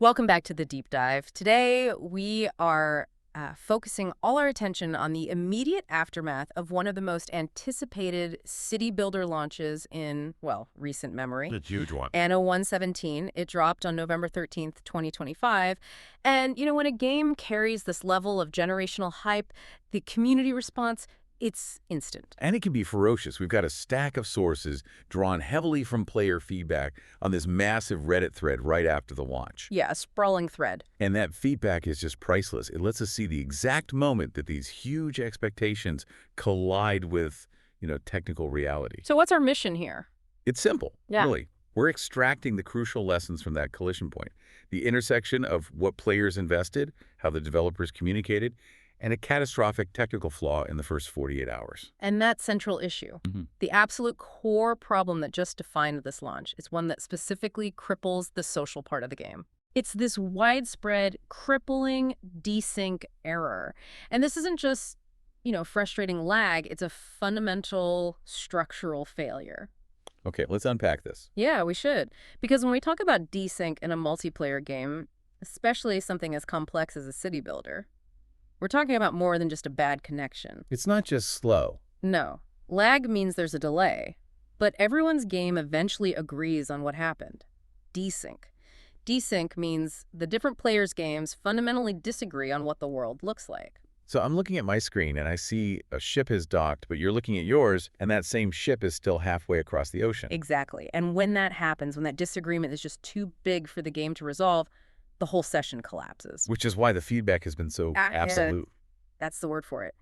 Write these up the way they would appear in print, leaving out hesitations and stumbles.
Welcome back to the deep dive. Today, we are focusing all our attention on the immediate aftermath of one of the most anticipated city builder launches in, well, recent memory. It's a huge one. Anno 117. It dropped on November 13th, 2025. And, when a game carries this level of generational hype, the community response, it's instant. And it can be ferocious. We've got a stack of sources drawn heavily from player feedback on this massive Reddit thread right after the launch. Yeah, a sprawling thread. And that feedback is just priceless. It lets us see the exact moment that these huge expectations collide with, technical reality. So what's our mission here? It's simple, Yeah. really. We're extracting the crucial lessons from that collision point. The intersection of what players invested, how the developers communicated, and a catastrophic technical flaw in the first 48 hours. And that central issue, the absolute core problem that just defined this launch, is one that specifically cripples the social part of the game. It's this widespread, crippling desync error. And this isn't just, frustrating lag. It's a fundamental structural failure. Okay, let's unpack this. Yeah, we should. Because when we talk about desync in a multiplayer game, especially something as complex as a city builder, we're talking about more than just a bad connection. It's not just slow. No. Lag means there's a delay. But everyone's game eventually agrees on what happened. Desync. Desync means the different players' games fundamentally disagree on what the world looks like. So I'm looking at my screen and I see a ship has docked, but you're looking at yours and that same ship is still halfway across the ocean. Exactly. And when that happens, when that disagreement is just too big for the game to resolve, the whole session collapses. Which is why the feedback has been so absolute. That's the word for it.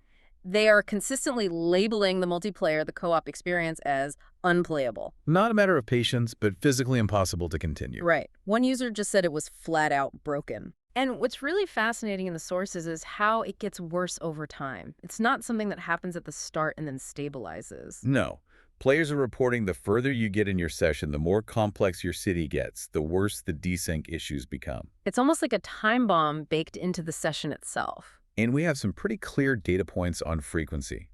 They are consistently labeling the multiplayer, the co-op experience, as unplayable. Not a matter of patience, but physically impossible to continue. Right. One user just said it was flat out broken. And what's really fascinating in the sources is how it gets worse over time. It's not something that happens at the start and then stabilizes. No. Players are reporting the further you get in your session, the more complex your city gets, the worse the desync issues become. It's almost like a time bomb baked into the session itself. And we have some pretty clear data points on frequency.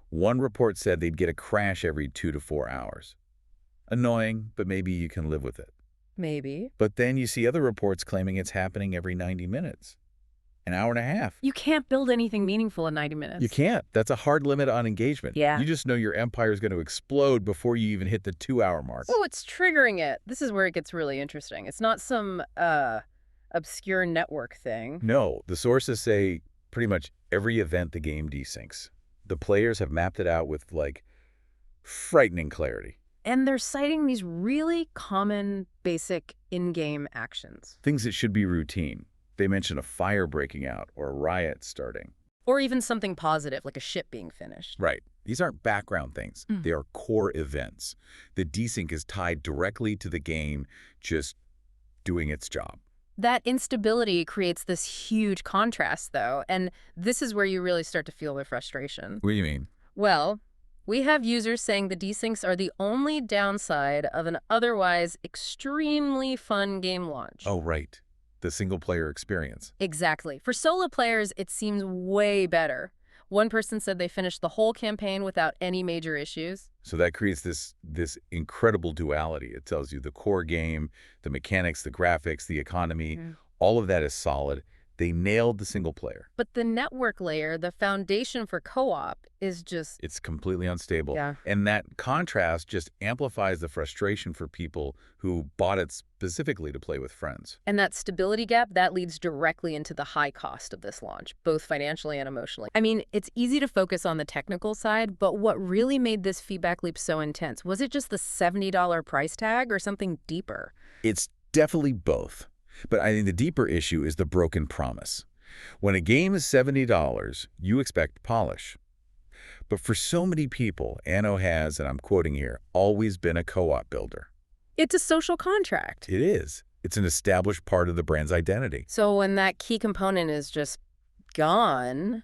One report said they'd get a crash every 2 to 4 hours. Annoying, but maybe you can live with it. Maybe. But then you see other reports claiming it's happening every 90 minutes. An hour and a half. You can't build anything meaningful in 90 minutes. You can't. That's a hard limit on engagement. Yeah. You just know your empire is going to explode before you even hit the 2-hour mark. Oh, it's triggering it. This is where it gets really interesting. It's not some obscure network thing. No, the sources say pretty much every event the game desyncs. The players have mapped it out with, frightening clarity. And they're citing these really common, basic in-game actions. Things that should be routine. They mention a fire breaking out or a riot starting. Or even something positive, like a ship being finished. Right. These aren't background things. They are core events. The desync is tied directly to the game just doing its job. That instability creates this huge contrast, though, and this is where you really start to feel the frustration. What do you mean? Well, we have users saying the desyncs are the only downside of an otherwise extremely fun game launch. Oh, right. The single-player experience. Exactly. For solo players, it seems way better. One person said they finished the whole campaign without any major issues. So that creates this incredible duality. It tells you the core game, the mechanics, the graphics, the economy, all of that is solid. They nailed the single player. But the network layer, the foundation for co-op, is just... It's completely unstable. Yeah. And that contrast just amplifies the frustration for people who bought it specifically to play with friends. And that stability gap, that leads directly into the high cost of this launch, both financially and emotionally. I mean, it's easy to focus on the technical side, but what really made this feedback loop so intense? Was it just the $70 price tag or something deeper? It's definitely both. But I think the deeper issue is the broken promise. When a game is $70, you expect polish. But for so many people, Anno has, and I'm quoting here, always been a co-op builder. It's a social contract. It is. It's an established part of the brand's identity. So when that key component is just gone,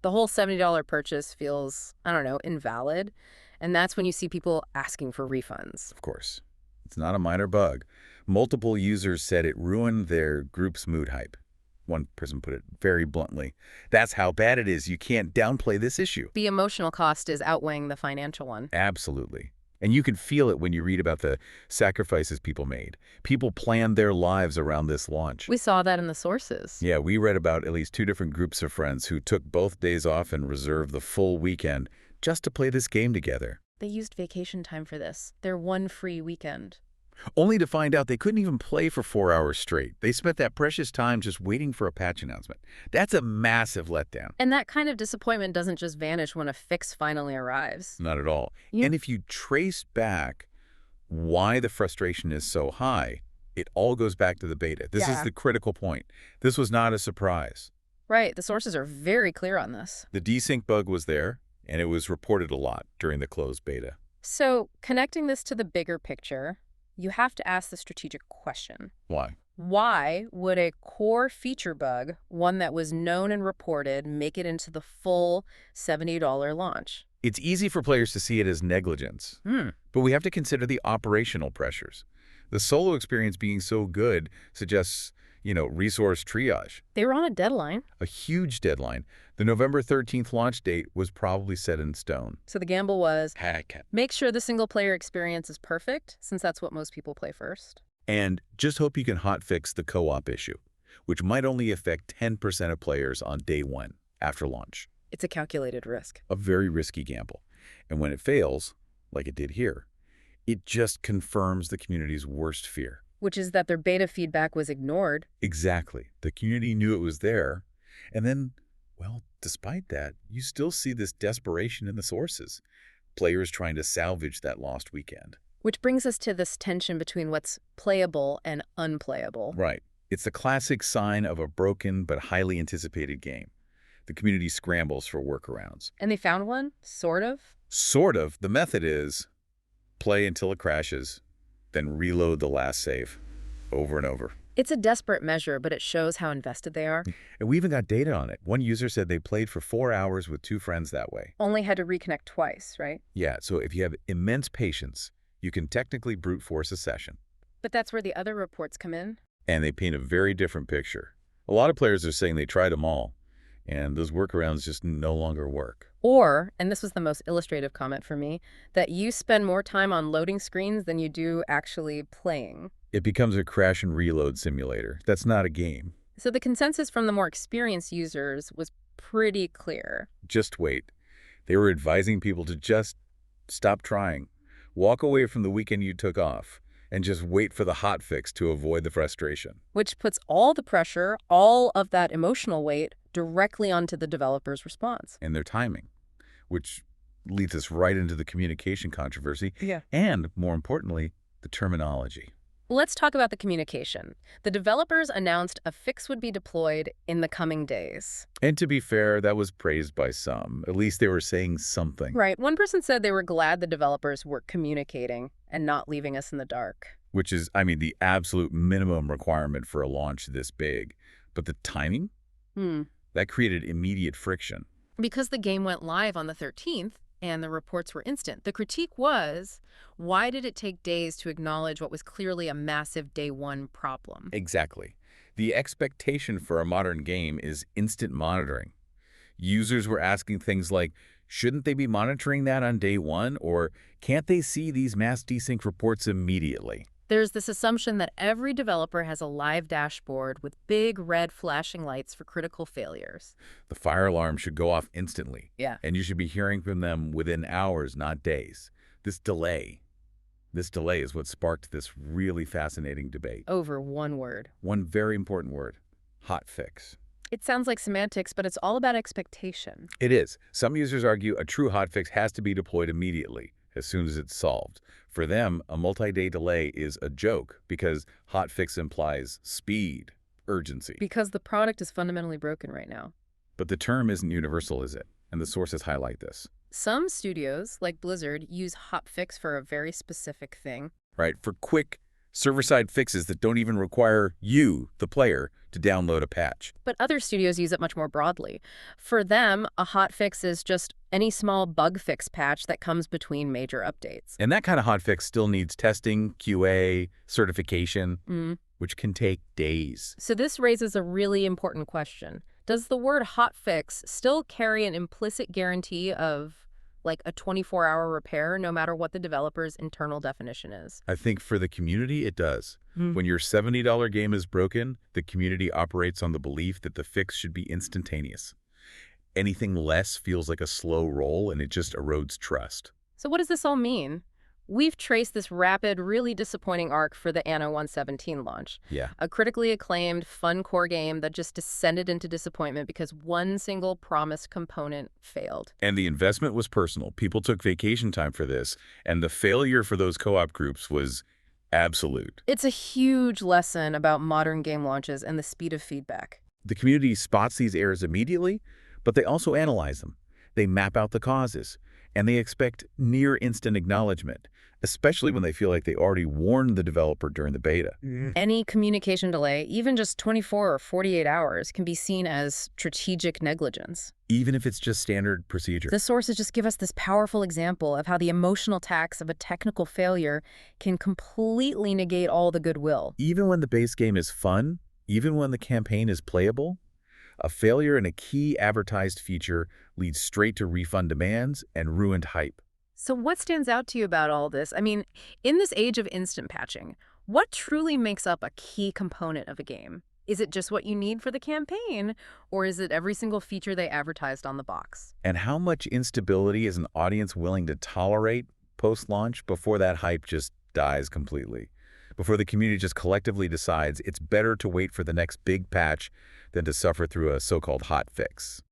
the whole $70 purchase feels, invalid. And that's when you see people asking for refunds. Of course. It's not a minor bug. Multiple users said it ruined their group's mood hype. One person put it very bluntly. That's how bad it is. You can't downplay this issue. The emotional cost is outweighing the financial one. Absolutely. And you can feel it when you read about the sacrifices people made. People planned their lives around this launch. We saw that in the sources. Yeah, we read about at least 2 different groups of friends who took both days off and reserved the full weekend just to play this game together. They used vacation time for this, their one free weekend. Only to find out they couldn't even play for 4 hours straight. They spent that precious time just waiting for a patch announcement. That's a massive letdown. And that kind of disappointment doesn't just vanish when a fix finally arrives. Not at all. Yeah. And if you trace back why the frustration is so high, it all goes back to the beta. This is the critical point. This was not a surprise. Right. The sources are very clear on this. The desync bug was there, and it was reported a lot during the closed beta. So connecting this to the bigger picture, you have to ask the strategic question. Why? Why would a core feature bug, one that was known and reported, make it into the full $70 launch? It's easy for players to see it as negligence, but we have to consider the operational pressures. The solo experience being so good suggests, resource triage. They were on a deadline. A huge deadline. The November 13th launch date was probably set in stone. So the gamble was, Heck. make sure the single-player experience is perfect, since that's what most people play first. And just hope you can hotfix the co-op issue, which might only affect 10% of players on day one after launch. It's a calculated risk. A very risky gamble. And when it fails, like it did here, it just confirms the community's worst fear. Which is that their beta feedback was ignored. Exactly. The community knew it was there. And then, well, despite that, you still see this desperation in the sources. Players trying to salvage that lost weekend. Which brings us to this tension between what's playable and unplayable. Right. It's the classic sign of a broken but highly anticipated game. The community scrambles for workarounds. And they found one? Sort of? Sort of. The method is play until it crashes, then reload the last save over and over. It's a desperate measure, but it shows how invested they are. And we even got data on it. One user said they played for 4 hours with 2 friends that way. Only had to reconnect twice, right? Yeah, so if you have immense patience, you can technically brute force a session. But that's where the other reports come in. And they paint a very different picture. A lot of players are saying they tried them all, and those workarounds just no longer work. Or, and this was the most illustrative comment for me, that you spend more time on loading screens than you do actually playing. It becomes a crash and reload simulator. That's not a game. So the consensus from the more experienced users was pretty clear. Just wait. They were advising people to just stop trying. Walk away from the weekend you took off and just wait for the hotfix to avoid the frustration. Which puts all the pressure, all of that emotional weight, directly onto the developer's response. And their timing, which leads us right into the communication controversy. Yeah. And, more importantly, the terminology. Let's talk about the communication. The developers announced a fix would be deployed in the coming days. And to be fair, that was praised by some. At least they were saying something. Right. One person said they were glad the developers were communicating and not leaving us in the dark. Which is, the absolute minimum requirement for a launch this big. But the timing? That created immediate friction. Because the game went live on the 13th and the reports were instant. The critique was, why did it take days to acknowledge what was clearly a massive day one problem? Exactly. The expectation for a modern game is instant monitoring. Users were asking things like, shouldn't they be monitoring that on day one? Or can't they see these mass desync reports immediately? There's this assumption that every developer has a live dashboard with big red flashing lights for critical failures. The fire alarm should go off instantly. Yeah. And you should be hearing from them within hours, not days. This delay is what sparked this really fascinating debate. Over one word. One very important word, hotfix. It sounds like semantics, but it's all about expectation. It is. Some users argue a true hotfix has to be deployed immediately, as soon as it's solved. For them, a multi-day delay is a joke because hotfix implies speed, urgency. Because the product is fundamentally broken right now. But the term isn't universal, is it? And the sources highlight this. Some studios, like Blizzard, use hotfix for a very specific thing. Right, for quick server-side fixes that don't even require you, the player, to download a patch. But other studios use it much more broadly. For them, a hotfix is just any small bug fix patch that comes between major updates. And that kind of hotfix still needs testing, QA, certification, which can take days. So this raises a really important question. Does the word hotfix still carry an implicit guarantee of like a 24-hour repair, no matter what the developer's internal definition is. I think for the community, it does. Mm. When your $70 game is broken, the community operates on the belief that the fix should be instantaneous. Anything less feels like a slow roll, and it just erodes trust. So what does this all mean? We've traced this rapid, really disappointing arc for the Anno 117 launch. Yeah. A critically acclaimed, fun core game that just descended into disappointment because one single promised component failed. And the investment was personal. People took vacation time for this, and the failure for those co-op groups was absolute. It's a huge lesson about modern game launches and the speed of feedback. The community spots these errors immediately, but they also analyze them. They map out the causes, and they expect near-instant acknowledgement, especially when they feel like they already warned the developer during the beta. Any communication delay, even just 24 or 48 hours, can be seen as strategic negligence. Even if it's just standard procedure. The sources just give us this powerful example of how the emotional tax of a technical failure can completely negate all the goodwill. Even when the base game is fun, even when the campaign is playable, a failure in a key advertised feature leads straight to refund demands and ruined hype. So what stands out to you about all this? I mean, in this age of instant patching, what truly makes up a key component of a game? Is it just what you need for the campaign, or is it every single feature they advertised on the box? And how much instability is an audience willing to tolerate post-launch before that hype just dies completely? Before the community just collectively decides it's better to wait for the next big patch than to suffer through a so-called hot fix?